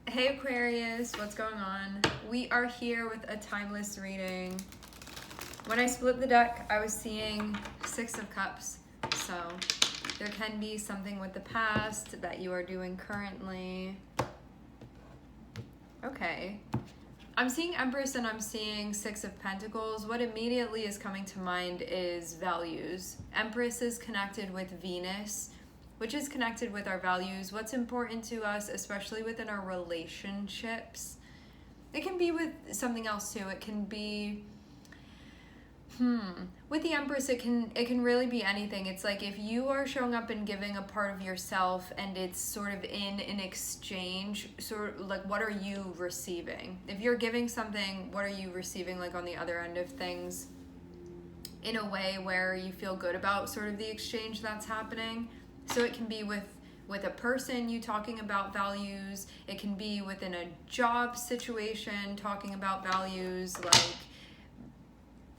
Hey Aquarius, what's going on? We are here with a timeless reading. When I split the deck, I was seeing Six of Cups. So there can be something with the past that you are doing currently. Okay. I'm seeing Empress and I'm seeing Six of Pentacles. What immediately is coming to mind is values. Empress is connected with Venus, which is connected with our values, what's important to us, especially within our relationships. It can be with something else too. It can be, with the Empress, it can really be anything. It's like if you are showing up and giving a part of yourself and it's sort of in an exchange, sort of like what are you receiving? If you're giving something, what are you receiving like on the other end of things in a way where you feel good about sort of the exchange that's happening? So it can be with a person, you talking about values. It can be within a job situation, talking about values. Like,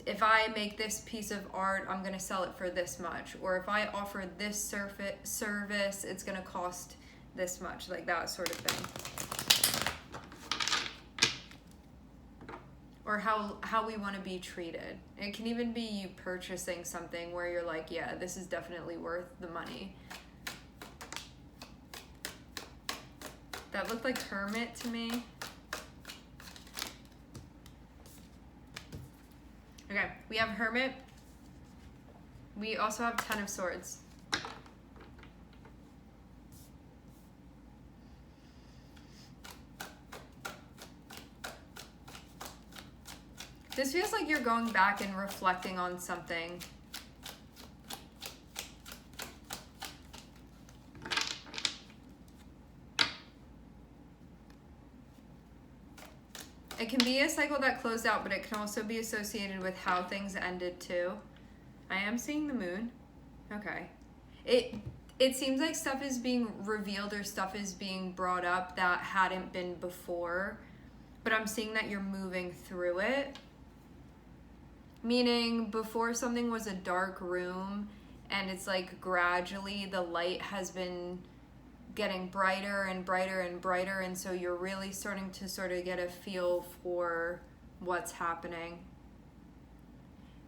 if I make this piece of art, I'm going to sell it for this much. Or if I offer this service, it's going to cost this much. Like that sort of thing. Or how we want to be treated. It can even be you purchasing something where you're like, yeah, this is definitely worth the money. That looked like Hermit to me. Okay, we have Hermit. We also have Ten of Swords. This feels like you're going back and reflecting on something. It can be a cycle that closed out, but it can also be associated with how things ended too. I am seeing the moon. Okay. It seems like stuff is being revealed or stuff is being brought up that hadn't been before, but I'm seeing that you're moving through it. Meaning before something was a dark room and it's like gradually the light has been getting brighter and brighter and brighter, and so you're really starting to sort of get a feel for what's happening.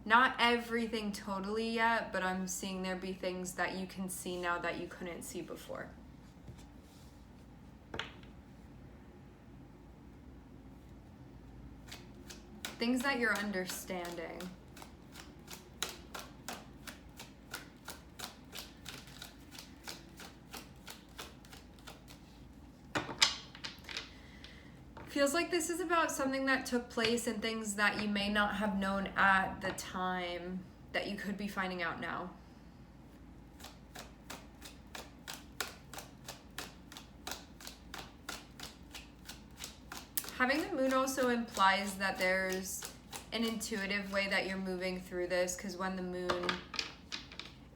Not everything totally yet, but I'm seeing there be things that you can see now that you couldn't see before. Things that you're understanding. Feels like this is about something that took place and things that you may not have known at the time that you could be finding out now. Having the moon also implies that there's an intuitive way that you're moving through this, because when the moon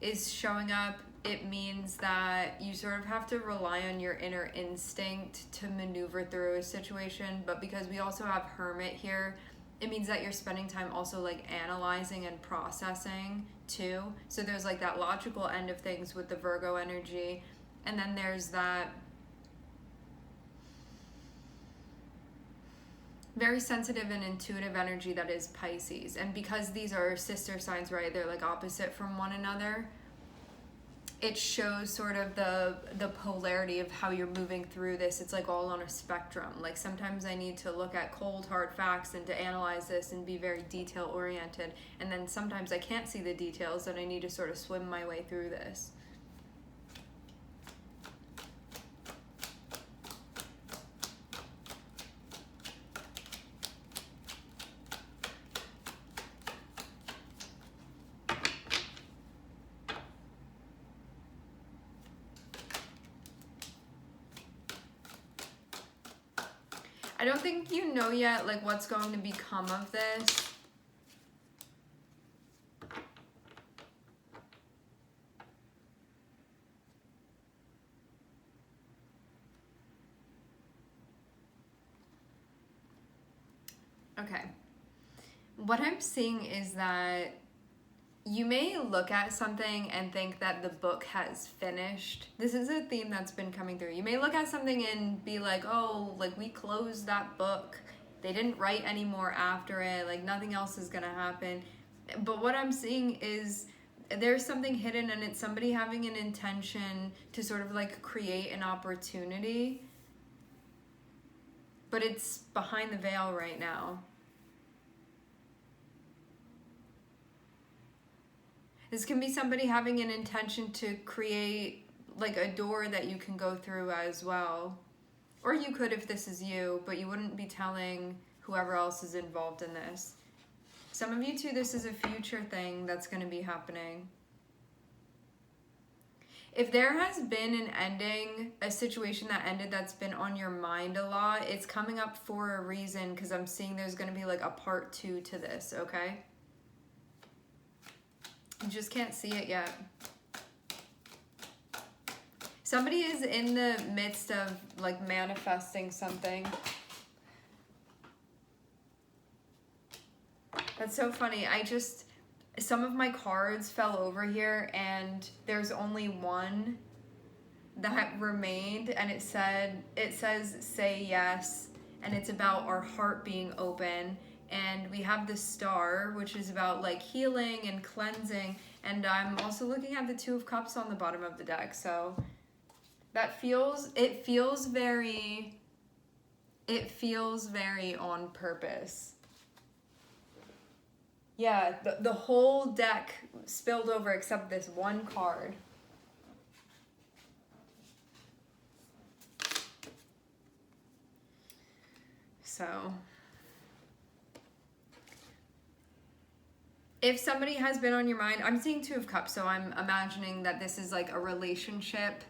is showing up, it means that you sort of have to rely on your inner instinct to maneuver through a situation. But because we also have Hermit here, it means that you're spending time also like analyzing and processing too. So there's like that logical end of things with the Virgo energy, and then there's that very sensitive and intuitive energy that is Pisces. And because these are sister signs, right, they're like opposite from one another, it shows sort of the polarity of how you're moving through this. It's like all on a spectrum. Like sometimes I need to look at cold hard facts and to analyze this and be very detail oriented, and then sometimes I can't see the details and I need to sort of swim my way through this. I don't think you know yet like what's going to become of this. Okay. What I'm seeing is that You may look at something and think that the book has finished. This is a theme that's been coming through. You may look at something and be like, oh, like we closed that book. They didn't write anymore after it. Like nothing else is gonna happen. But what I'm seeing is there's something hidden, and it's somebody having an intention to sort of like create an opportunity. But it's behind the veil right now. This can be somebody having an intention to create like a door that you can go through as well. Or you could if this is you, but you wouldn't be telling whoever else is involved in this. Some of you too, this is a future thing that's going to be happening. If there has been an ending, a situation that ended that's been on your mind a lot, it's coming up for a reason, because I'm seeing there's going to be like a part 2 to this, okay? You just can't see it yet. Somebody is in the midst of like manifesting something. That's so funny. Some of my cards fell over here and there's only one that remained, and it says say yes, and it's about our heart being open. And we have the star, which is about like healing and cleansing. And I'm also looking at the 2 of Cups on the bottom of the deck. So that feels very on purpose. Yeah, the whole deck spilled over except this one card. So if somebody has been on your mind, I'm seeing 2 of Cups, so I'm imagining that this is like a relationship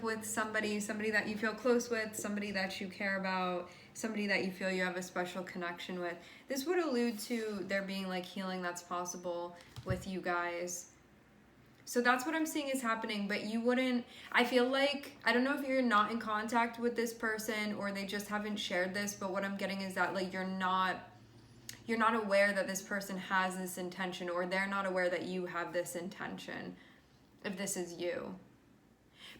with somebody that you feel close with, somebody that you care about, somebody that you feel you have a special connection with. This would allude to there being like healing that's possible with you guys. So that's what I'm seeing is happening, but you wouldn't, I feel like, I don't know if you're not in contact with this person or they just haven't shared this, but what I'm getting is that like you're not aware that this person has this intention, or they're not aware that you have this intention, if this is you.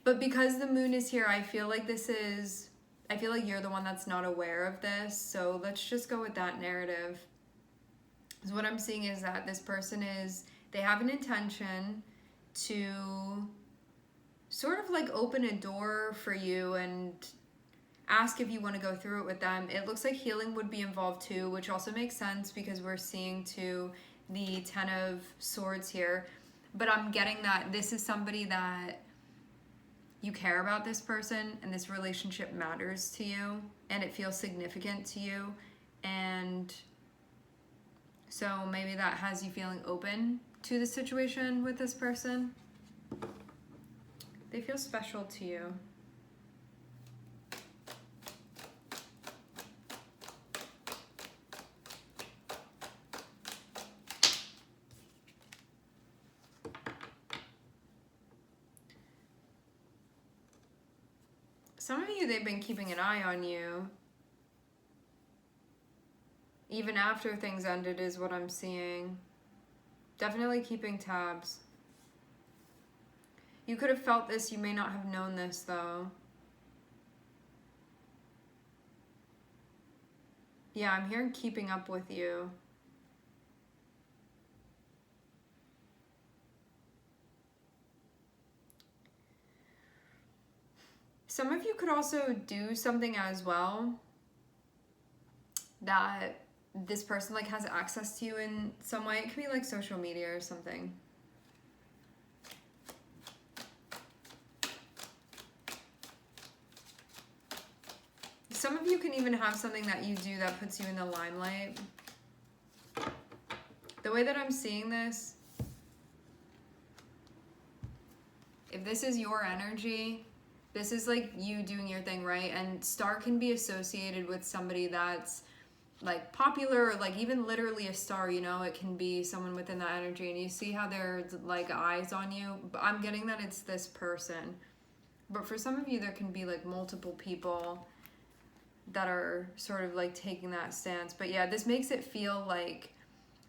But because the moon is here, I feel like you're the one that's not aware of this. So let's just go with that narrative. Because what I'm seeing is that this person they have an intention to sort of like open a door for you and ask if you want to go through it with them. It looks like healing would be involved too, which also makes sense because we're seeing too the 10 of Swords here. But I'm getting that this is somebody that you care about, this person, and this relationship matters to you and it feels significant to you. And so maybe that has you feeling open to the situation with this person. They feel special to you. Some of you, they've been keeping an eye on you. Even after things ended is what I'm seeing. Definitely keeping tabs. You could have felt this, you may not have known this though. Yeah, I'm hearing keeping up with you. Some of you could also do something as well that this person like has access to you in some way. It could be like social media or something. Some of you can even have something that you do that puts you in the limelight. The way that I'm seeing this, if this is your energy, this is like you doing your thing, right? And star can be associated with somebody that's like popular, or like even literally a star, you know? It can be someone within that energy, and you see how there's like eyes on you. But I'm getting that it's this person. But for some of you, there can be like multiple people that are sort of like taking that stance. But yeah, this makes it feel like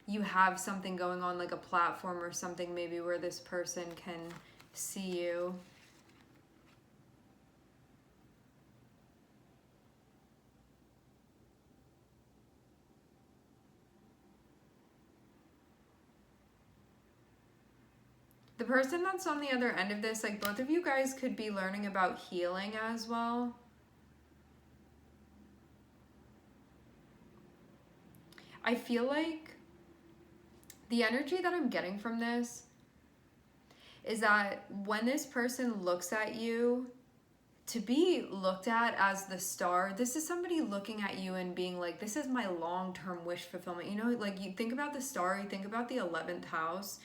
you have something going on, like a platform or something maybe where this person can see you. The person that's on the other end of this, like both of you guys could be learning about healing as well. I feel like the energy that I'm getting from this is that when this person looks at you, to be looked at as the star, this is somebody looking at you and being like, this is my long-term wish fulfillment. You know, like you think about the star, you think about the 11th house.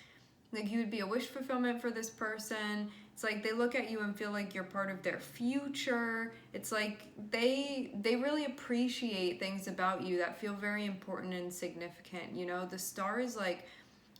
Like you would be a wish fulfillment for this person. It's like they look at you and feel like you're part of their future. It's like they really appreciate things about you that feel very important and significant. You know, the star is like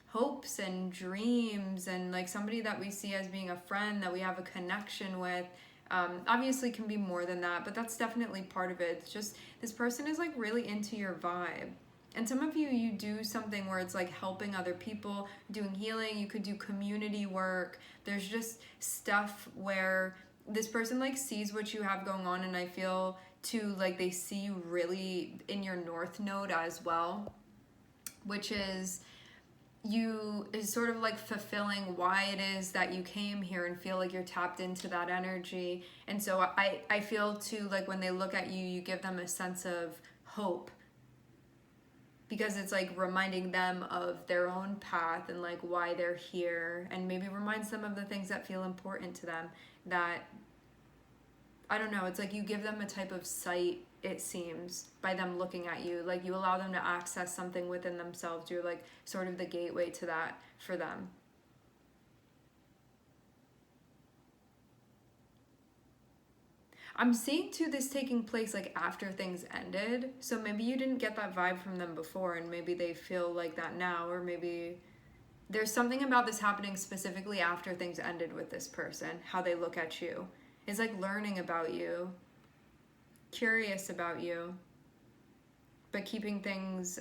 hopes and dreams and like somebody that we see as being a friend that we have a connection with. Obviously can be more than that, but that's definitely part of it. It's just this person is like really into your vibe. And some of you do something where it's like helping other people, doing healing. You could do community work. There's just stuff where this person like sees what you have going on, and I feel too like they see you really in your north node as well, which is sort of like fulfilling why it is that you came here and feel like you're tapped into that energy. And so I feel too like when they look at you, you give them a sense of hope, because it's like reminding them of their own path and like why they're here, and maybe reminds them of the things that feel important to them. That, I don't know, it's like you give them a type of sight, it seems, by them looking at you. Like you allow them to access something within themselves. You're like sort of the gateway to that for them. I'm seeing too this taking place like after things ended. So maybe you didn't get that vibe from them before, and maybe they feel like that now, or maybe there's something about this happening specifically after things ended with this person. How they look at you is like learning about you, curious about you, but keeping things,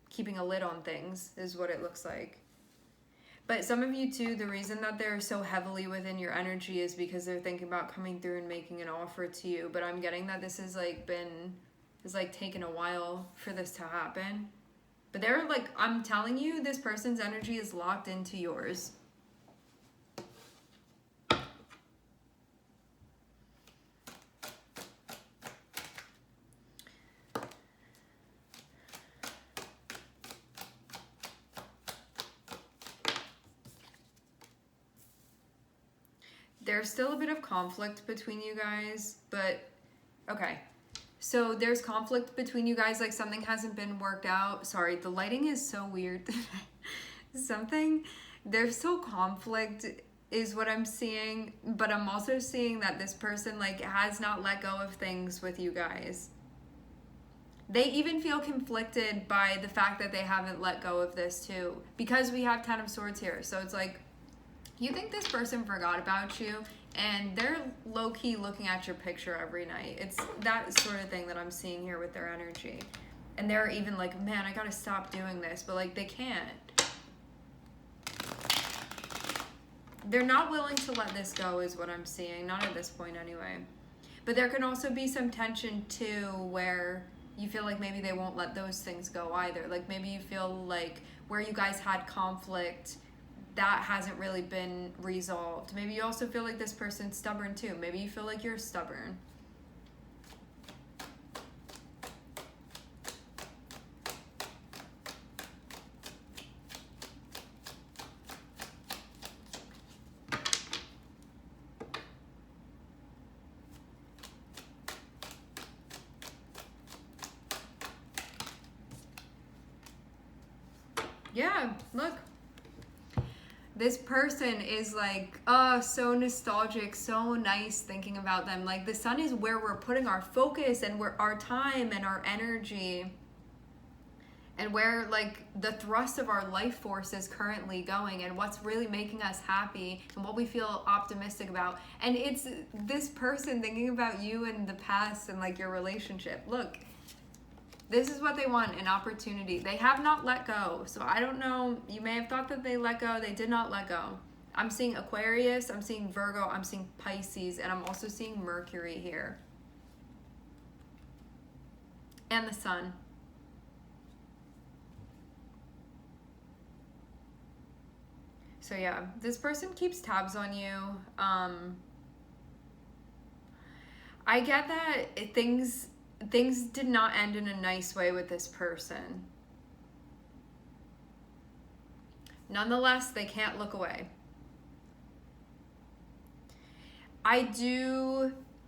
keeping a lid on things is what it looks like. But some of you too, the reason that they're so heavily within your energy is because they're thinking about coming through and making an offer to you. But I'm getting that this has like taken a while for this to happen. But they're like, I'm telling you, this person's energy is locked into yours. There's still a bit of conflict between you guys, but okay. So there's conflict between you guys, like something hasn't been worked out. Sorry, the lighting is so weird. There's still conflict is what I'm seeing, but I'm also seeing that this person like has not let go of things with you guys. They even feel conflicted by the fact that they haven't let go of this too, because we have 10 of Swords here. So it's like, you think this person forgot about you, and they're low-key looking at your picture every night. It's that sort of thing that I'm seeing here with their energy. And they're even like, man, I gotta stop doing this, but like they can't. They're not willing to let this go is what I'm seeing, not at this point anyway. But there can also be some tension too, where you feel like maybe they won't let those things go either. Like maybe you feel like where you guys had conflict, that hasn't really been resolved. Maybe you also feel like this person's stubborn too. Maybe you feel like you're stubborn. Yeah, look. This person is like, oh, so nostalgic, so nice thinking about them. Like the sun is where we're putting our focus and where our time and our energy, and where like the thrust of our life force is currently going, and what's really making us happy and what we feel optimistic about. And it's this person thinking about you in the past and like your relationship. Look, This is what they want, an opportunity. They have not let go. So I don't know. You may have thought that they let go. They did not let go. I'm seeing Aquarius. I'm seeing Virgo. I'm seeing Pisces. And I'm also seeing Mercury here. And the Sun. So yeah, this person keeps tabs on you. I get that things did not end in a nice way with this person. Nonetheless, they can't look away.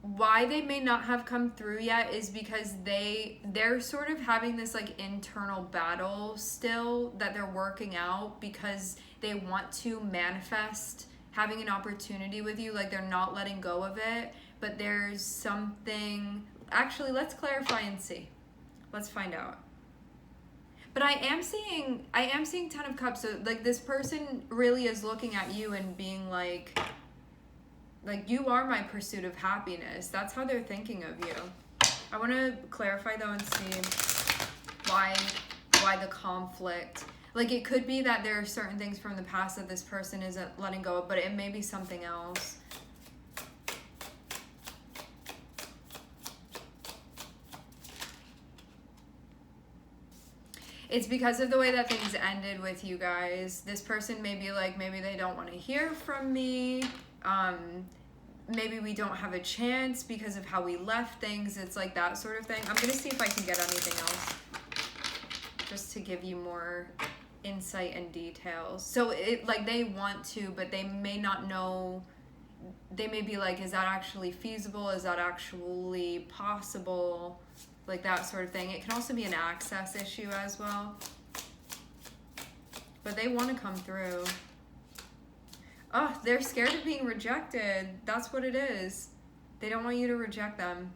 Why they may not have come through yet is because they're sort of having this like internal battle still that they're working out, because they want to manifest having an opportunity with you. Like, they're not letting go of it, but there's something. Actually, let's clarify and see. Let's find out. But I am seeing Ten of Cups. So like, this person really is looking at you and being like you are my pursuit of happiness. That's how they're thinking of you. I want to clarify though and see why the conflict. Like, it could be that there are certain things from the past that this person isn't letting go of, but it may be something else. It's because of the way that things ended with you guys. This person may be like, maybe they don't want to hear from me. Maybe we don't have a chance because of how we left things. It's like that sort of thing. I'm going to see if I can get anything else just to give you more insight and details. So it, like, they want to, but they may not know. They may be like, is that actually feasible? Is that actually possible? Like, that sort of thing. It can also be an access issue as well. But they want to come through. Oh, they're scared of being rejected. That's what it is. They don't want you to reject them.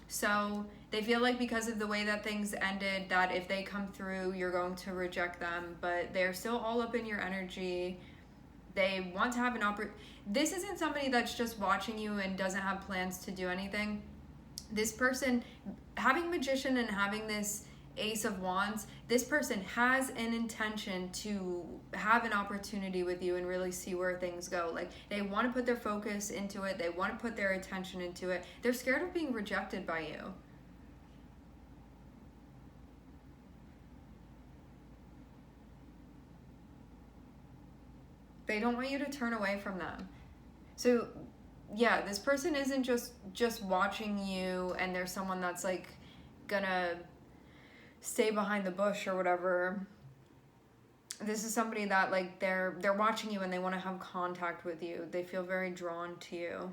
So they feel like because of the way that things ended, that if they come through, you're going to reject them. But they're still all up in your energy. They want to have an This isn't somebody that's just watching you and doesn't have plans to do anything. This person, having Magician and having this Ace of Wands, this person has an intention to have an opportunity with you and really see where things go. Like, they want to put their focus into it. They want to put their attention into it. They're scared of being rejected by you. They don't want you to turn away from them. So yeah, this person isn't just watching you and there's someone that's like gonna stay behind the bush or whatever. This is somebody that, like, they're watching you and they want to have contact with you. They feel very drawn to you.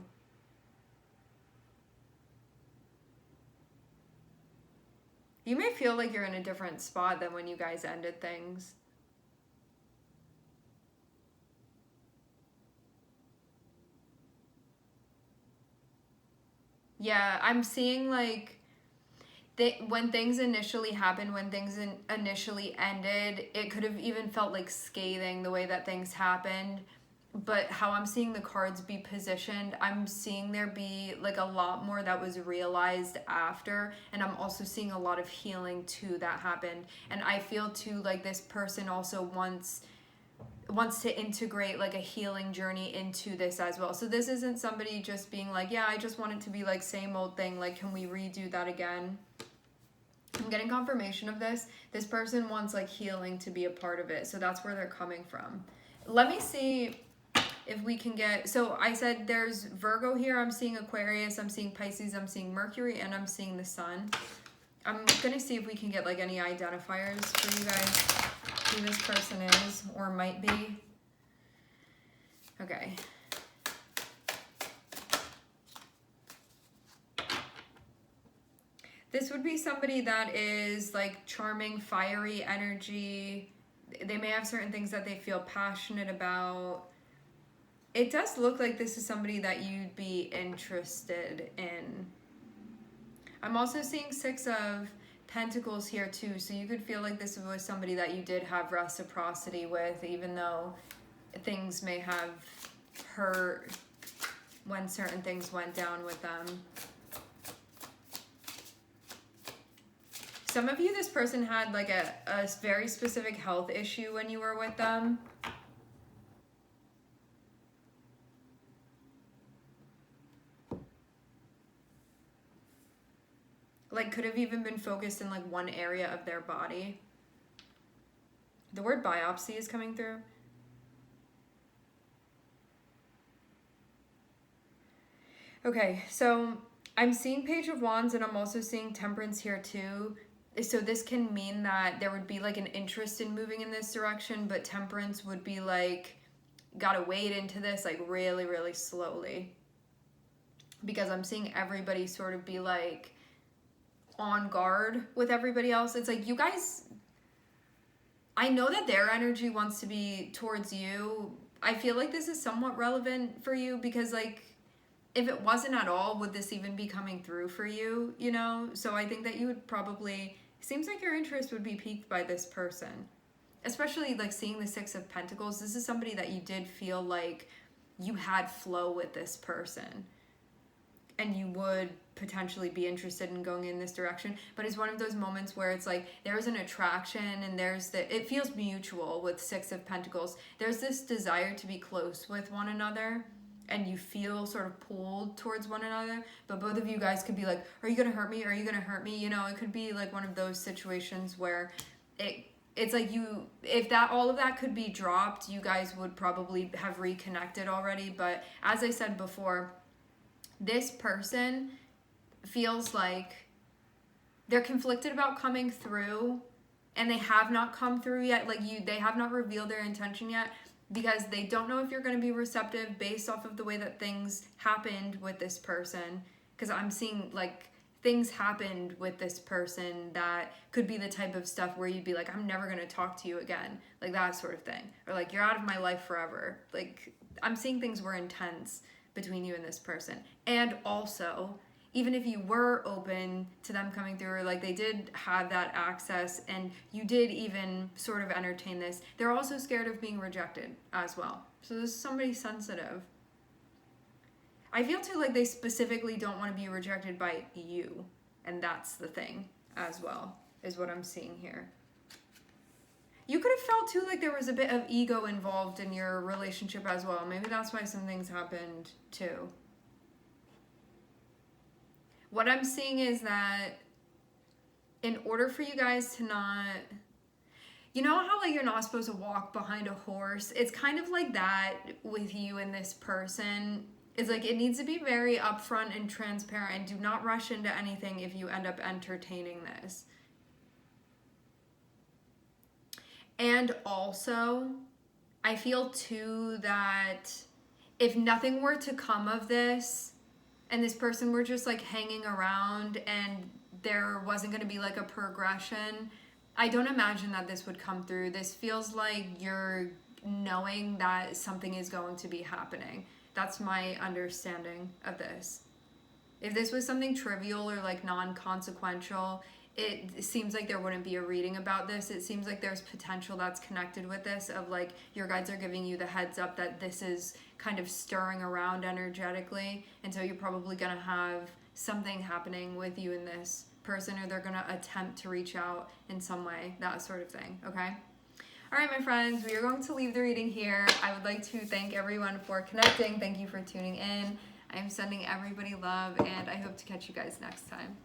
You may feel like you're in a different spot than when you guys ended things. Yeah, I'm seeing like when things initially happened, when things initially ended, it could have even felt like scathing the way that things happened. But how I'm seeing the cards be positioned, I'm seeing there be like a lot more that was realized after. And I'm also seeing a lot of healing too that happened. And I feel too like this person also wants to integrate like a healing journey into this as well. So this isn't somebody just being like, yeah, I just want it to be like same old thing. Like, can we redo that again? I'm getting confirmation of this. This person wants like healing to be a part of it. So that's where they're coming from. Let me see if we can get, so I said there's Virgo here. I'm seeing Aquarius. I'm seeing Pisces. I'm seeing Mercury, and I'm seeing the Sun. I'm going to see if we can get like any identifiers for you guys, who this person is or might be. Okay. This would be somebody that is like charming, fiery energy. They may have certain things that they feel passionate about. It does look like this is somebody that you'd be interested in. I'm also seeing Six of Pentacles here too, so you could feel like this was somebody that you did have reciprocity with, even though things may have hurt when certain things went down with them. Some of you, this person had like a very specific health issue when you were with them. Like could have even been focused in like one area of their body. The word biopsy is coming through. Okay, so I'm seeing Page of Wands and I'm also seeing Temperance here too. So this can mean that there would be like an interest in moving in this direction, but Temperance would be like, gotta wade into this like really, really slowly. Because I'm seeing everybody sort of be like on guard with everybody else. It's like you guys, I know that their energy wants to be towards you. I feel like this is somewhat relevant for you because like if it wasn't at all, would this even be coming through for you, you know? So I think that you would probably, seems like your interest would be piqued by this person. Especially like seeing the Six of Pentacles. This is somebody that you did feel like you had flow with this person. And you would potentially be interested in going in this direction. But it's one of those moments where it's like there's an attraction and it feels mutual with Six of Pentacles. There's this desire to be close with one another. And you feel sort of pulled towards one another, but both of you guys could be like, are you gonna hurt me? Are you gonna hurt me? You know, it could be like one of those situations where it's like if all of that could be dropped, you guys would probably have reconnected already. But as I said before, this person feels like they're conflicted about coming through and they have not come through yet. Like they have not revealed their intention yet. Because they don't know if you're going to be receptive based off of the way that things happened with this person. Because I'm seeing like things happened with this person that could be the type of stuff where you'd be like, I'm never going to talk to you again. Like that sort of thing. Or like, you're out of my life forever. Like I'm seeing things were intense between you and this person. And also, even if you were open to them coming through, or like they did have that access and you did even sort of entertain this, they're also scared of being rejected as well. So this is somebody sensitive. I feel too like they specifically don't want to be rejected by you. And that's the thing as well, is what I'm seeing here. You could have felt too like there was a bit of ego involved in your relationship as well. Maybe that's why some things happened too. What I'm seeing is that in order for you guys to not, you know how like you're not supposed to walk behind a horse? It's kind of like that with you and this person. It's like it needs to be very upfront and transparent. Do not rush into anything if you end up entertaining this. And also, I feel too that if nothing were to come of this, and this person were just like hanging around and there wasn't going to be like a progression, I don't imagine that this would come through. This feels like you're knowing that something is going to be happening. That's my understanding of this. If this was something trivial or like non-consequential, it seems like there wouldn't be a reading about this. It seems like there's potential that's connected with this of like your guides are giving you the heads up that this is kind of stirring around energetically. And so you're probably going to have something happening with you and this person, or they're going to attempt to reach out in some way, that sort of thing. Okay. All right, my friends, we are going to leave the reading here. I would like to thank everyone for connecting. Thank you for tuning in. I'm sending everybody love and I hope to catch you guys next time.